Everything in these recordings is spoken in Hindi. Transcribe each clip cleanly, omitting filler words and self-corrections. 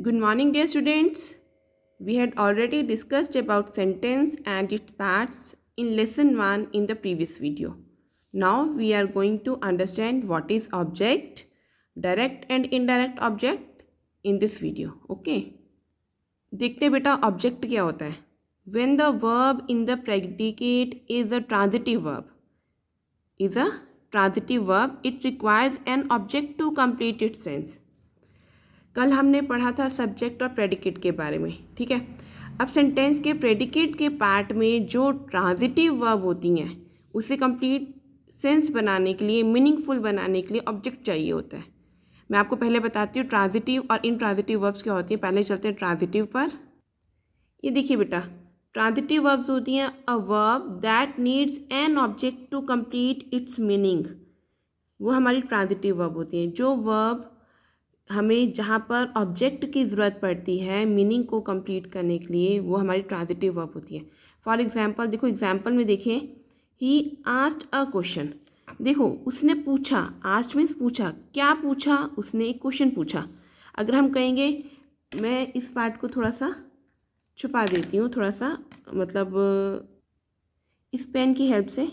Good morning, dear students. We had already discussed about sentence and its parts in lesson 1 in the previous video. Now we are going to understand what is object, direct and indirect object in this video. Okay. देखते हैं बेटा ऑब्जेक्ट क्या होता है. When the verb in the predicate is a transitive verb, it requires an object to complete its sense. कल हमने पढ़ा था सब्जेक्ट और प्रेडिकेट के बारे में. ठीक है. अब सेंटेंस के प्रेडिकेट के पार्ट में जो ट्रांजिटिव वर्ब होती हैं उसे कंप्लीट सेंस बनाने के लिए, मीनिंगफुल बनाने के लिए ऑब्जेक्ट चाहिए होता है. मैं आपको पहले बताती हूँ ट्रांजिटिव और इनट्रांजिटिव वर्ब्स क्या होती हैं. पहले चलते हैं ट्रांजिटिव पर. ये देखिए बेटा, ट्रांजिटिव वर्ब्स होती हैं a verb that needs an object to complete its meaning. वो हमारी ट्रांजिटिव वर्ब होती हैं. जो वर्ब हमें जहाँ पर ऑब्जेक्ट की ज़रूरत पड़ती है मीनिंग को कंप्लीट करने के लिए, वो हमारी ट्रांजिटिव वर्ब होती है. फॉर एग्जांपल देखो, एग्जांपल में देखें, ही आस्क्ड अ क्वेश्चन. देखो उसने पूछा, आस्क्ड मीन्स पूछा. क्या पूछा? उसने एक क्वेश्चन पूछा. अगर हम कहेंगे, मैं इस पार्ट को थोड़ा सा छुपा देती हूँ, थोड़ा सा मतलब इस पेन की हेल्प से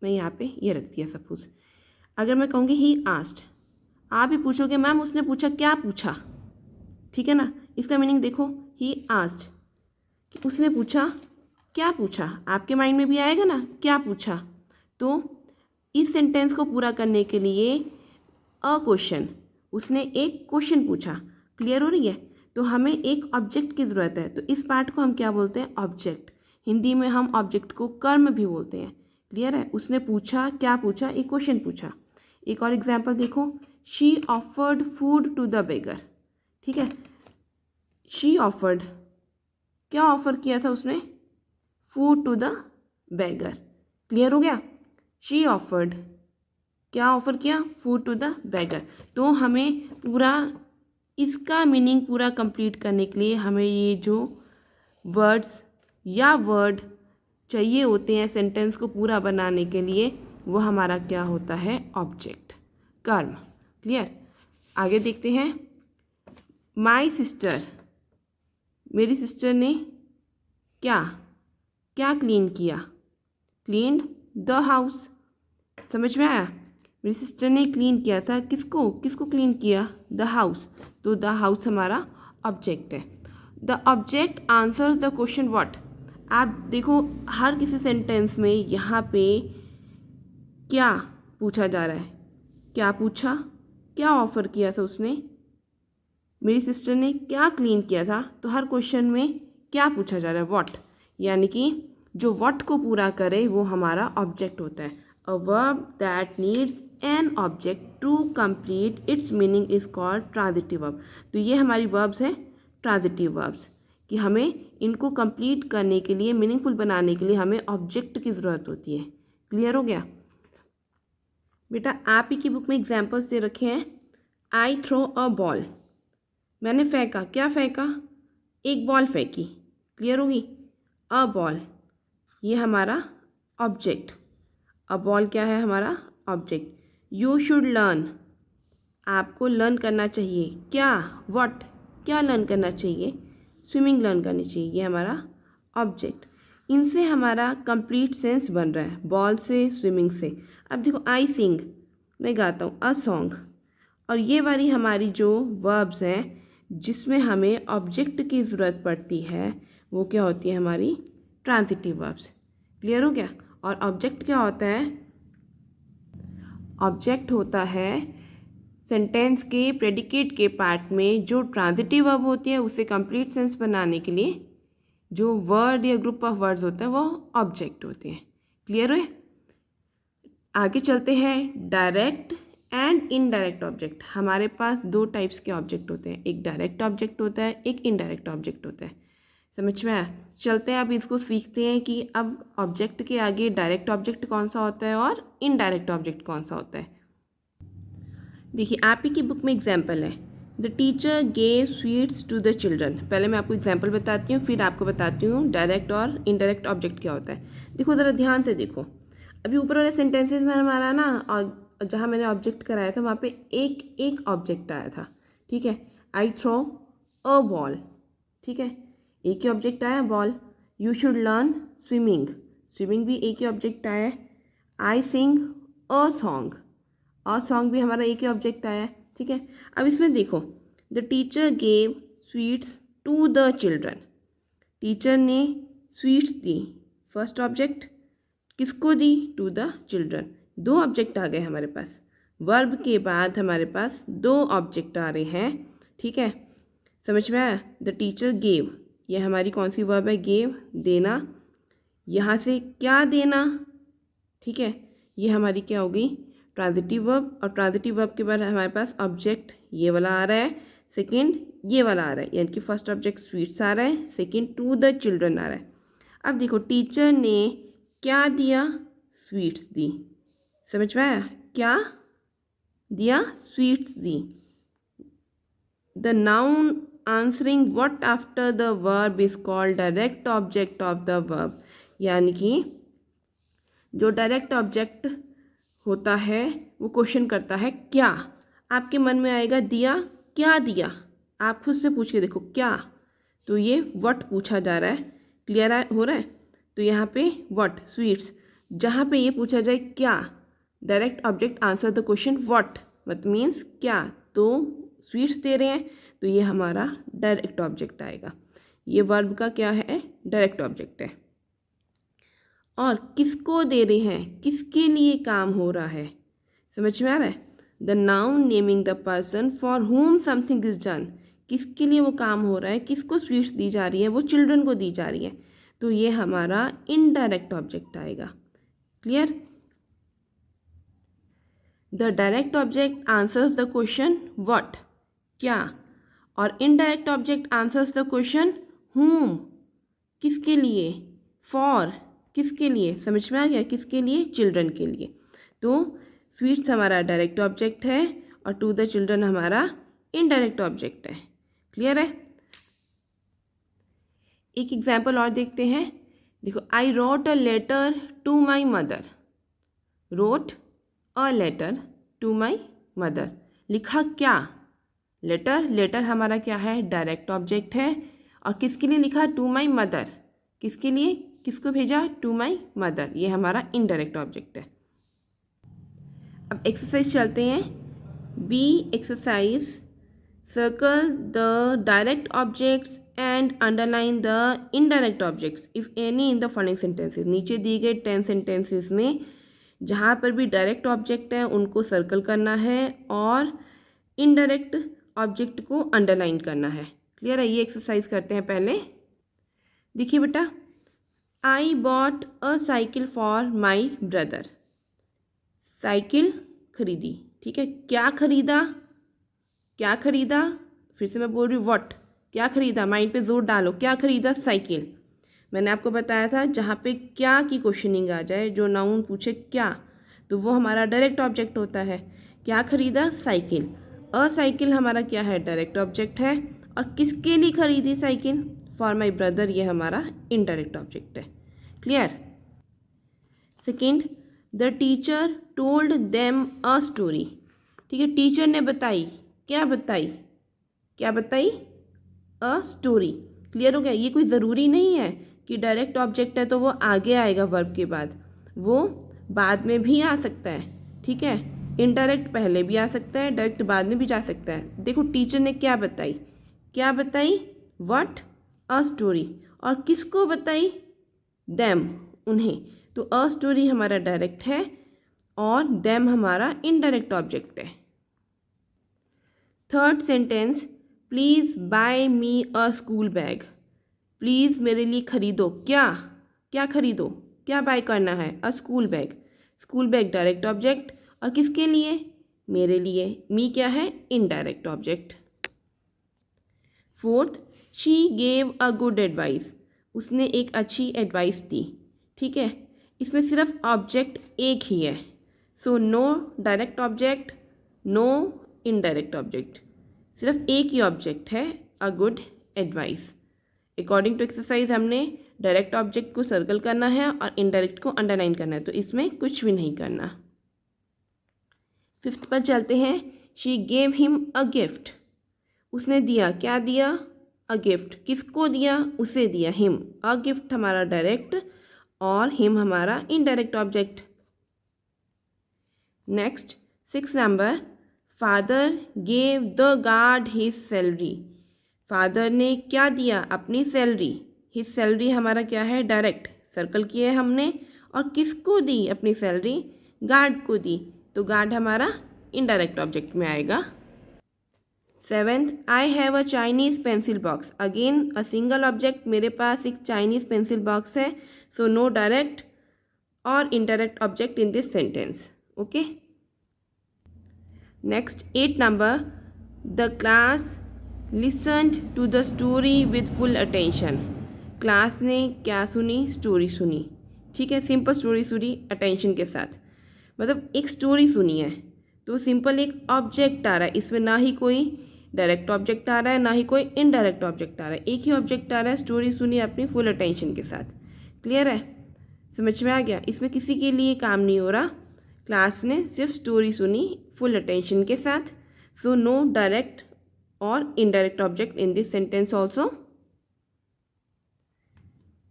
मैं यहाँ पे ये रख दिया सपोज. अगर मैं कहूँगी ही आस्क्ड, आप ही पूछोगे मैम उसने पूछा, क्या पूछा? ठीक है ना. इसका मीनिंग देखो, ही आस्क्ड, उसने पूछा, क्या पूछा. आपके माइंड में भी आएगा ना क्या पूछा. तो इस सेंटेंस को पूरा करने के लिए अ क्वेश्चन, उसने एक क्वेश्चन पूछा. क्लियर हो रही है. तो हमें एक ऑब्जेक्ट की ज़रूरत है. तो इस पार्ट को हम क्या बोलते हैं? ऑब्जेक्ट. हिंदी में हम ऑब्जेक्ट को कर्म भी बोलते हैं. क्लियर है. उसने पूछा, क्या पूछा? एक क्वेश्चन पूछा. एक और एग्जाम्पल देखो, she offered food to the beggar. ठीक है. शी ऑफर्ड, क्या ऑफर किया था उसने? Food to the beggar. Clear हो गया. शी ऑफर्ड, क्या ऑफर किया? Food to the beggar. तो हमें पूरा इसका मीनिंग पूरा कंप्लीट करने के लिए हमें ये जो वर्ड्स या वर्ड चाहिए होते हैं सेंटेंस को पूरा बनाने के लिए, वो हमारा क्या होता है? ऑब्जेक्ट, कर्म. क्लियर. आगे देखते हैं. माई सिस्टर, मेरी सिस्टर ने क्या क्या क्लीन किया? Cleaned the house. समझ में आया. मेरी सिस्टर ने क्लीन किया था. किसको किसको क्लीन किया? The house. तो द हाउस हमारा ऑब्जेक्ट है. The object answers the question what. आप देखो हर किसी सेंटेंस में यहाँ पे क्या पूछा जा रहा है. क्या पूछा? क्या ऑफर किया था उसने? मेरी सिस्टर ने क्या क्लीन किया था. तो हर क्वेश्चन में क्या पूछा जा रहा है? व्हाट. यानी कि जो व्हाट को पूरा करे वो हमारा ऑब्जेक्ट होता है. A verb that needs an object to complete its meaning is called transitive verb. तो ये हमारी वर्ब्स हैं ट्रांजिटिव वर्ब्स, कि हमें इनको कंप्लीट करने के लिए, मीनिंगफुल बनाने के लिए हमें ऑब्जेक्ट की ज़रूरत होती है. क्लियर हो गया बेटा. आप ही की बुक में एग्जाम्पल्स दे रखे हैं. आई थ्रो अ बॉल, मैंने फेंका. क्या फेंका? एक बॉल फेंकी. क्लियर होगी. अ बॉल, ये हमारा ऑब्जेक्ट. अ बॉल क्या है? हमारा ऑब्जेक्ट. यू शुड लर्न, आपको लर्न करना चाहिए. क्या? व्हाट, क्या लर्न करना चाहिए? स्विमिंग लर्न करनी चाहिए. ये हमारा ऑब्जेक्ट. इनसे हमारा कंप्लीट सेंस बन रहा है, बॉल से, स्विमिंग से. अब देखो, आई सिंग, मैं गाता हूँ. A song. और ये वाली हमारी जो वर्ब्स हैं जिसमें हमें ऑब्जेक्ट की ज़रूरत पड़ती है, वो क्या होती है? हमारी ट्रांजिटिव वर्ब्स. क्लियर हो गया. और ऑब्जेक्ट क्या होता है? ऑब्जेक्ट होता है सेंटेंस के प्रेडिकेट के पार्ट में जो ट्रांजिटिव वर्ब होती है उसे कंप्लीट सेंस बनाने के लिए जो वर्ड या ग्रुप ऑफ वर्ड्स होते हैं वो ऑब्जेक्ट होते हैं. क्लियर है. आगे चलते हैं. Direct and indirect object. हमारे पास दो टाइप्स के ऑब्जेक्ट होते हैं. एक डायरेक्ट ऑब्जेक्ट होता है, एक इनडायरेक्ट ऑब्जेक्ट होता है. समझ में आया. चलते हैं अब इसको सीखते हैं कि अब ऑब्जेक्ट के आगे डायरेक्ट ऑब्जेक्ट कौन सा होता है और इनडायरेक्ट ऑब्जेक्ट कौन सा होता है. देखिए आप ही की बुक में एग्जाम्पल है. The teacher gave sweets to the children. पहले मैं आपको एग्जाम्पल बताती हूँ, फिर आपको बताती हूँ डायरेक्ट और इनडायरेक्ट ऑब्जेक्ट क्या होता है. देखो ज़रा ध्यान से देखो. अभी ऊपर वाले सेंटेंसेस में हमारा ना, और जहाँ मैंने ऑब्जेक्ट कराया था वहाँ पे एक एक ऑब्जेक्ट आया था. ठीक है. आई थ्रो अ बॉल, ठीक है, एक ही ऑब्जेक्ट आया ball. You should learn swimming, swimming भी एक ही ऑब्जेक्ट आया है। आई सिंग अ सॉन्ग भी हमारा एक ही ऑब्जेक्ट आया है, ठीक है। अब इसमें देखो, the teacher gave sweets to the children, teacher ने स्वीट्स दी, फर्स्ट ऑब्जेक्ट किसको दी, टू द चिल्ड्रन। दो ऑब्जेक्ट आ गए हमारे पास, वर्ब के बाद हमारे पास दो ऑब्जेक्ट आ रहे हैं, ठीक है, समझ में आया। द टीचर गेव, ये हमारी कौन सी वर्ब है, गेव, देना, यहाँ से क्या देना, ठीक है, ये हमारी क्या होगी, ट्रांजिटिव वर्ब। और ट्रांजिटिव वर्ब के बाद हमारे पास ऑब्जेक्ट ये वाला आ रहा है, सेकंड ये वाला आ रहा है, यानी कि फर्स्ट ऑब्जेक्ट स्वीट्स आ रहा है, सेकंड टू द चिल्ड्रन आ रहा है। अब देखो टीचर ने क्या दिया, स्वीट्स दी, समझ में आया, क्या दिया, sweets the. The noun answering what after the verb is called direct object of the verb, यानी कि जो डायरेक्ट ऑब्जेक्ट होता है वो क्वेश्चन करता है क्या। आपके मन में आएगा दिया, क्या दिया, आप खुद से पूछ के देखो क्या, तो ये व्हाट पूछा जा रहा है, क्लियर हो रहा है। तो यहाँ पे व्हाट स्वीट्स, जहाँ पे ये पूछा जाए क्या, direct object answer the question what, मतलब मीन्स क्या, तो स्वीट्स दे रहे हैं, तो ये हमारा डायरेक्ट ऑब्जेक्ट आएगा। ये वर्ब का क्या है, डायरेक्ट ऑब्जेक्ट है। और किसको दे रहे हैं, किसके लिए काम हो रहा है, समझ में आ रहा है। The noun naming the person for हुम समथिंग इज डन, किसके लिए वो काम हो रहा है, किसको स्वीट्स दी जा रही है, वो चिल्ड्रन को दी जा रही है, तो ये हमारा इनडायरेक्ट ऑब्जेक्ट आएगा, clear. The direct object answers the question what, क्या, और indirect object answers the question हुम, किसके लिए, फॉर, किसके लिए, समझ में आ गया, किसके लिए, चिल्ड्रन के लिए। तो स्वीट्स हमारा डायरेक्ट ऑब्जेक्ट है और टू द चिल्ड्रन हमारा इनडायरेक्ट ऑब्जेक्ट है, क्लियर है। एक एग्जाम्पल और देखते हैं, देखो, I wrote a letter to my mother, wrote a letter to my mother, लिखा क्या, लेटर, लेटर हमारा क्या है, डायरेक्ट ऑब्जेक्ट है, और किसके लिए लिखा, टू माई मदर, किसके लिए, किसको भेजा, टू माई मदर, ये हमारा इनडायरेक्ट ऑब्जेक्ट है। अब एक्सरसाइज चलते हैं, B exercise, circle the direct objects and underline the indirect objects if any in the following sentences. नीचे दिए गए 10 सेंटेंसेस में जहाँ पर भी डायरेक्ट ऑब्जेक्ट है उनको सर्कल करना है और इनडायरेक्ट ऑब्जेक्ट को अंडरलाइन करना है, क्लियर है। ये एक्सरसाइज करते हैं पहले, देखिए बेटा, I bought a cycle for my brother, cycle खरीदी, ठीक है, क्या खरीदा, क्या खरीदा, फिर से मैं बोल रही हूँ व्हाट, क्या खरीदा, माइंड पे जोर डालो, क्या खरीदा, साइकिल। मैंने आपको बताया था जहाँ पे क्या की क्वेश्चनिंग आ जाए, जो नाउन पूछे क्या, तो वो हमारा डायरेक्ट ऑब्जेक्ट होता है। क्या खरीदा, साइकिल। अ साइकिल हमारा क्या है, डायरेक्ट ऑब्जेक्ट है, और किसके लिए खरीदी साइकिल, फॉर माई ब्रदर, ये हमारा इनडायरेक्ट ऑब्जेक्ट है, clear. Second, the teacher told them a story, ठीक है, टीचर ने बताई, क्या बताई, क्या बताई, अ स्टोरी, क्लियर हो गया। ये कोई ज़रूरी नहीं है कि डायरेक्ट ऑब्जेक्ट है तो वो आगे आएगा वर्ब के बाद, वो बाद में भी आ सकता है, ठीक है, इनडायरेक्ट पहले भी आ सकता है, डायरेक्ट बाद में भी जा सकता है। देखो टीचर ने क्या बताई, क्या बताई, व्हाट, अ स्टोरी, और किसको बताई, देम, उन्हें, तो अ स्टोरी हमारा डायरेक्ट है और देम हमारा इनडायरेक्ट ऑब्जेक्ट है। Third sentence, please buy me a school bag, please मेरे लिए खरीदो, क्या, क्या खरीदो, क्या बाय करना है, अ school bag, school bag direct object, और किसके लिए, मेरे लिए, मी क्या है, indirect object. Fourth, she gave a good advice, उसने एक अच्छी एडवाइस दी, ठीक है, इसमें सिर्फ ऑब्जेक्ट एक ही है, so no direct object, no indirect object, सिर्फ एक ही ऑब्जेक्ट है, a good advice. According to exercise हमने डायरेक्ट ऑब्जेक्ट को सर्कल करना है और इनडायरेक्ट को अंडरलाइन करना है, तो इसमें कुछ भी नहीं करना। फिफ्थ पर चलते हैं, she gave him a gift, उसने दिया, क्या दिया, अ गिफ्ट, किसको दिया, उसे दिया, हिम। अ गिफ्ट हमारा डायरेक्ट और हिम हमारा indirect object. Next 6 number, father gave the guard his salary. Father ने क्या दिया, अपनी सैलरी। हिज सैलरी हमारा क्या है, डायरेक्ट, सर्कल किया है हमने। और किसको दी अपनी सैलरी, गार्ड को दी, तो गार्ड हमारा इनडायरेक्ट ऑब्जेक्ट में आएगा। 7th, I have a Chinese pencil box. Again a single object, मेरे पास एक चाइनीज़ पेंसिल बॉक्स है, सो नो डायरेक्ट और indirect object in this sentence. Okay. Next 8 number, the class listened to the story with full attention. Class ने क्या सुनी, स्टोरी सुनी। ठीक है, सिंपल स्टोरी सुनी अटेंशन के साथ, मतलब एक स्टोरी सुनी है, तो सिंपल एक ऑब्जेक्ट आ रहा है, इसमें ना ही कोई डायरेक्ट ऑब्जेक्ट आ रहा है ना ही कोई इनडायरेक्ट ऑब्जेक्ट आ रहा है, एक ही ऑब्जेक्ट आ रहा है, स्टोरी सुनी अपनी फुल अटेंशन के साथ। क्लियर है, समझ में आ गया। इसमें किसी के लिए काम नहीं हो रहा, क्लास ने सिर्फ स्टोरी सुनी फुल अटेंशन के साथ, सो नो डायरेक्ट और indirect object in this sentence also.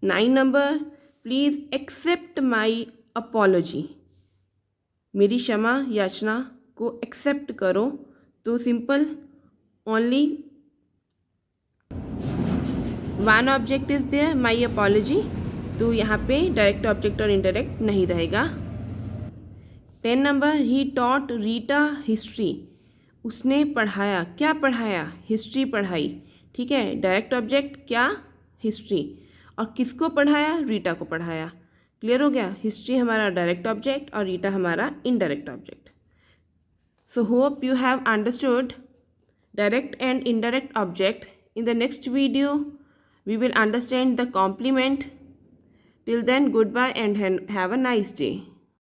9 number, please accept my apology. मेरी क्षमा याचना को एक्सेप्ट करो, तो simple only one object is there, my apology, तो यहाँ पे डायरेक्ट ऑब्जेक्ट और इनडायरेक्ट नहीं रहेगा। 10 number, he taught Rita history. उसने पढ़ाया, क्या पढ़ाया, हिस्ट्री पढ़ाई। ठीक है, डायरेक्ट ऑब्जेक्ट क्या, हिस्ट्री, और किसको पढ़ाया, रीटा को पढ़ाया। क्लियर हो गया, हिस्ट्री हमारा डायरेक्ट ऑब्जेक्ट और रीटा हमारा indirect object. So hope you have understood direct and indirect object. In the next video, we will understand the complement. Till then, goodbye and have a nice day.